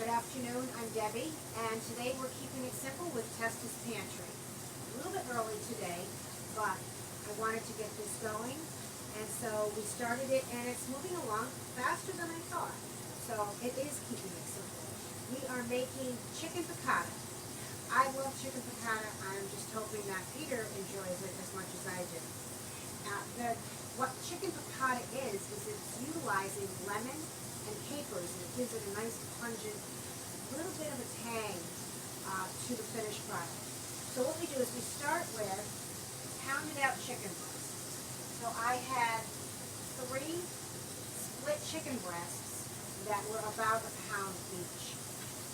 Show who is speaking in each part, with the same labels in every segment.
Speaker 1: Good afternoon, I'm Debbie, and today we're keeping it simple with Testa's Pantry. A little bit early today, but I wanted to get this going, and so we started it, and it's moving along faster than I thought. So it is keeping it simple. We are making chicken piccata. I love chicken piccata. I'm just hoping that Peter enjoys it as much as I do. What chicken piccata is it's utilizing lemon and capers, and it gives it a nice pungent, little bit of a tang to the finished product. So what we do is we start with pounded out chicken breasts. So I had 3 split chicken breasts that were about a pound each.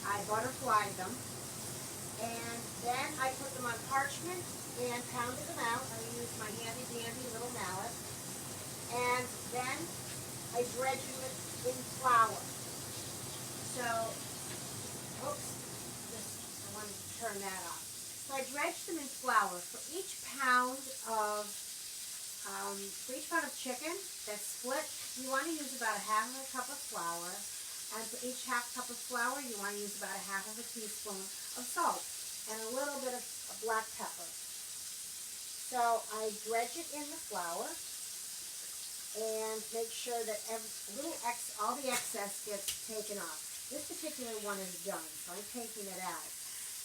Speaker 1: I butterflied them, and then I put them on parchment and pounded them out. I used my handy dandy little mallet, and then I dredged them in flour. So, oops, I want to turn that off. So I dredged them in flour. For each pound of chicken that's split, you want to use about 1/2 cup of flour, and for each 1/2 cup of flour, you want to use about 1/2 teaspoon of salt and a little bit of black pepper. So I dredge it in the flour and make sure that all the excess gets taken off. This particular one is done, so I'm taking it out,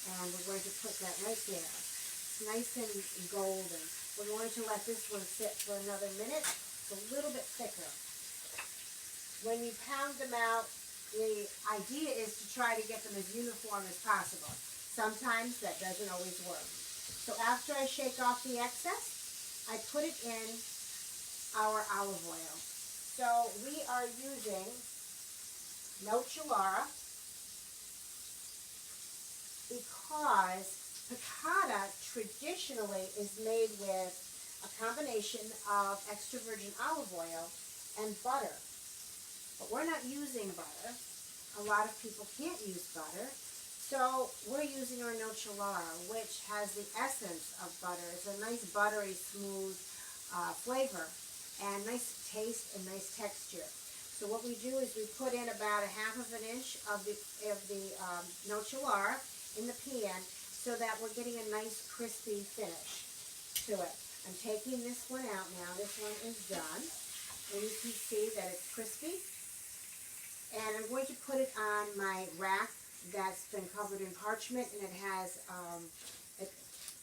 Speaker 1: and we're going to put that right there. It's nice and golden. We're going to let this one sit for another minute. It's a little bit thicker. When you pound them out, the idea is to try to get them as uniform as possible. Sometimes that doesn't always work. So after I shake off the excess, I put it in our olive oil. So we are using Nocellara because piccata traditionally is made with a combination of extra virgin olive oil and butter. But we're not using butter. A lot of people can't use butter. So we're using our Nocellara, which has the essence of butter. It's a nice buttery, smooth flavor, and nice taste and nice texture. So what we do is we put in about 1/2 inch of the Nocellara in the pan so that we're getting a nice crispy finish to it. I'm taking this one out now. This one is done, and you can see that it's crispy. And I'm going to put it on my rack that's been covered in parchment, and it has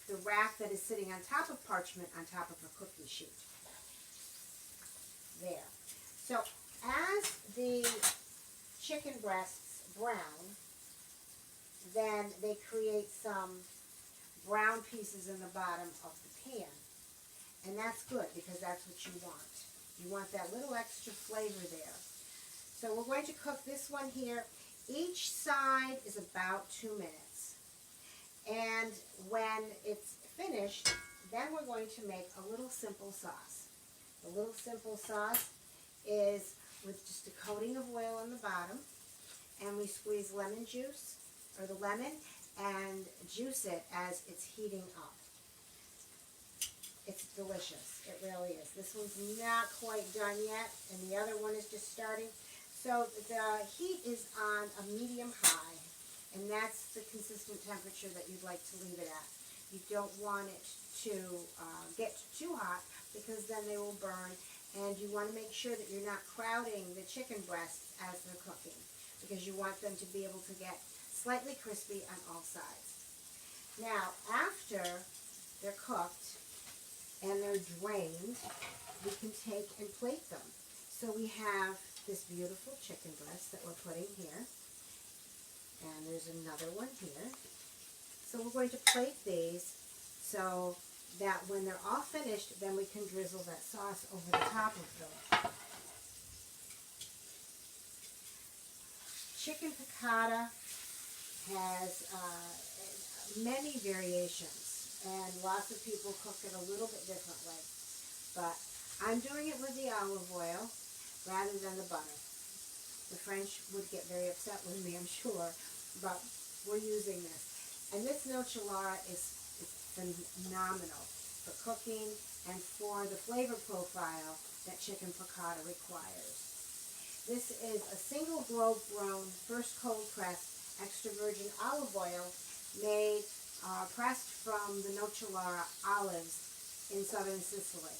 Speaker 1: the rack that is sitting on top of parchment on top of a cookie sheet. There. So as the chicken breasts brown, then they create some brown pieces in the bottom of the pan. And that's good because that's what you want. You want that little extra flavor there. So we're going to cook this one here. Each side is about 2 minutes. And when it's finished, then we're going to make a little simple sauce. The little simple sauce is with just a coating of oil on the bottom, and we squeeze lemon juice, or the lemon, and juice it as it's heating up. It's delicious. It really is. This one's not quite done yet, and the other one is just starting. So the heat is on a medium high, and that's the consistent temperature that you'd like to leave it at. You don't want it to get too hot because then they will burn, and you want to make sure that you're not crowding the chicken breasts as they're cooking because you want them to be able to get slightly crispy on all sides. Now, after they're cooked and they're drained, we can take and plate them. So we have this beautiful chicken breast that we're putting here, and there's another one here. So we're going to plate these so that when they're all finished, then we can drizzle that sauce over the top of them. Chicken piccata has many variations, and lots of people cook it a little bit differently. But I'm doing it with the olive oil rather than the butter. The French would get very upset with me, I'm sure, but we're using this. And this Nocellara is phenomenal for cooking and for the flavor profile that chicken piccata requires. This is a single grove grown, first cold pressed, extra virgin olive oil made, pressed from the Nocellara olives in southern Sicily.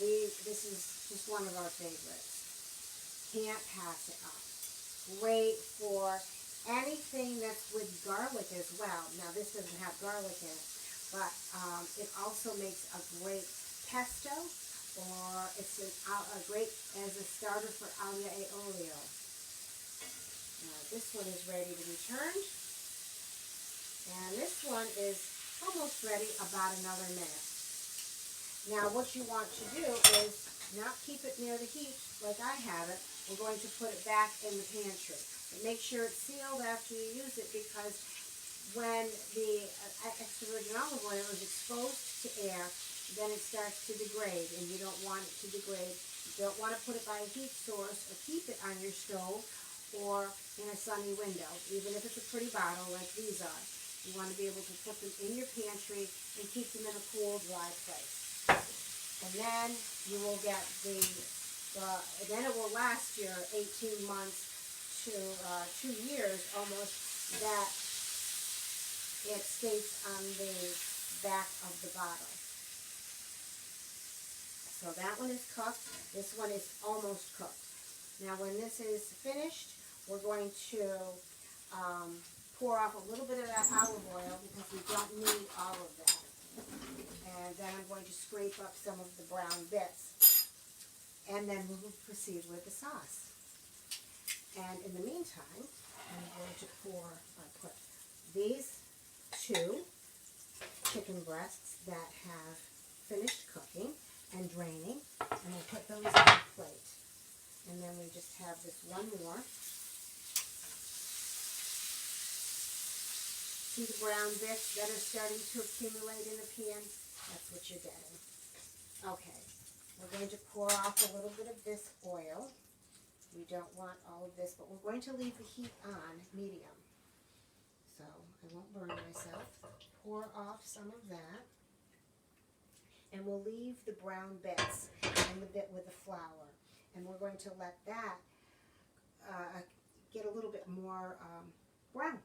Speaker 1: This is just one of our favorites. Can't pass it up. Great for anything that's with garlic as well. Now this doesn't have garlic in it, but it also makes a great pesto, or it's a great as a starter for aglio e olio. Now this one is ready to be turned, and this one is almost ready, about another minute. Now what you want to do is not keep it near the heat like I have it. We're going to put it back in the pantry. But make sure it's sealed after you use it, because when the extra virgin olive oil is exposed to air, then it starts to degrade, and you don't want it to degrade. You don't want to put it by a heat source or keep it on your stove or in a sunny window, even if it's a pretty bottle like these are. You want to be able to put them in your pantry and keep them in a cool, dry place. And then you will get then it will last you 18 months to 2 years almost, that it states on the back of the bottle. So that one is cooked. This one is almost cooked. Now when this is finished, we're going to pour off a little bit of that olive oil, because we don't need all of that. And then I'm going to scrape up some of the brown bits. And then we will proceed with the sauce. And in the meantime, I'm going to put these 2 chicken breasts that have finished cooking and draining, and we'll put those on a plate. And then we just have this one more. See the brown bits that are starting to accumulate in the pan? That's what you're getting. Okay, we're going to pour off a little bit of this oil. We don't want all of this, but we're going to leave the heat on medium, so I won't burn myself. Pour off some of that, and we'll leave the brown bits and the bit with the flour, and we're going to let that get a little bit more brown.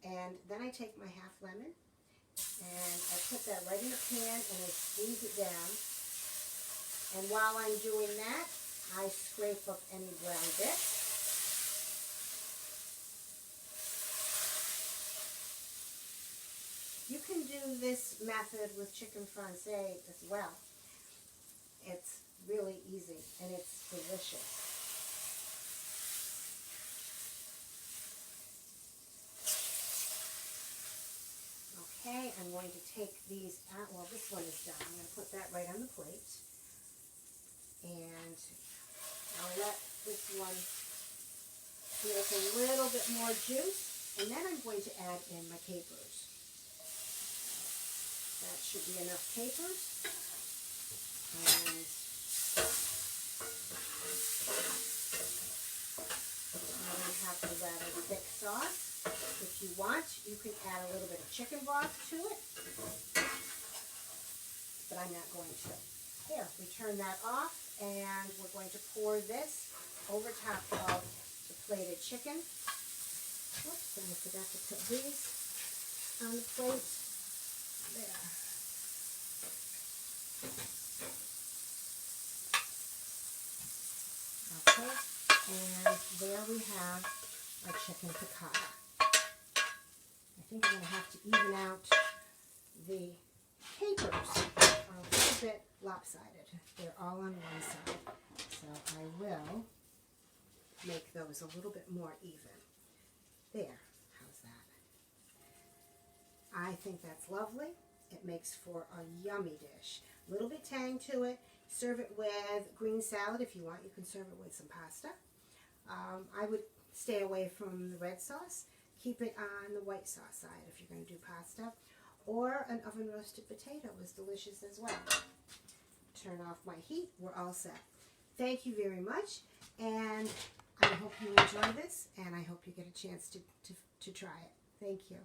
Speaker 1: And then I take my half lemon and I put that right in the pan and I squeeze it down. And while I'm doing that, I scrape up any brown bits. You can do this method with chicken francais as well. It's really easy and it's delicious. Okay, I'm going to take these out. Well, this one is done. I'm going to put that right on the plate. And I'll let this one give us a little bit more juice. And then I'm going to add in my capers. That should be enough capers. And now we have the rather thick sauce. If you want, you can add a little bit of chicken broth to it, but I'm not going to. There, we turn that off, and we're going to pour this over top of the plated chicken. Oops, and I forgot to put these on the plate. There. Okay, and there we have our chicken piccata. I think I'm going to have to even out the capers. Are a little bit lopsided. They're all on one side. So I will make those a little bit more even. There. How's that? I think that's lovely. It makes for a yummy dish. A little bit tang to it. Serve it with green salad if you want. You can serve it with some pasta. I would stay away from the red sauce. Keep it on the white sauce side if you're going to do pasta. Or an oven roasted potato is delicious as well. Turn off my heat. We're all set. Thank you very much. And I hope you enjoy this. And I hope you get a chance to try it. Thank you.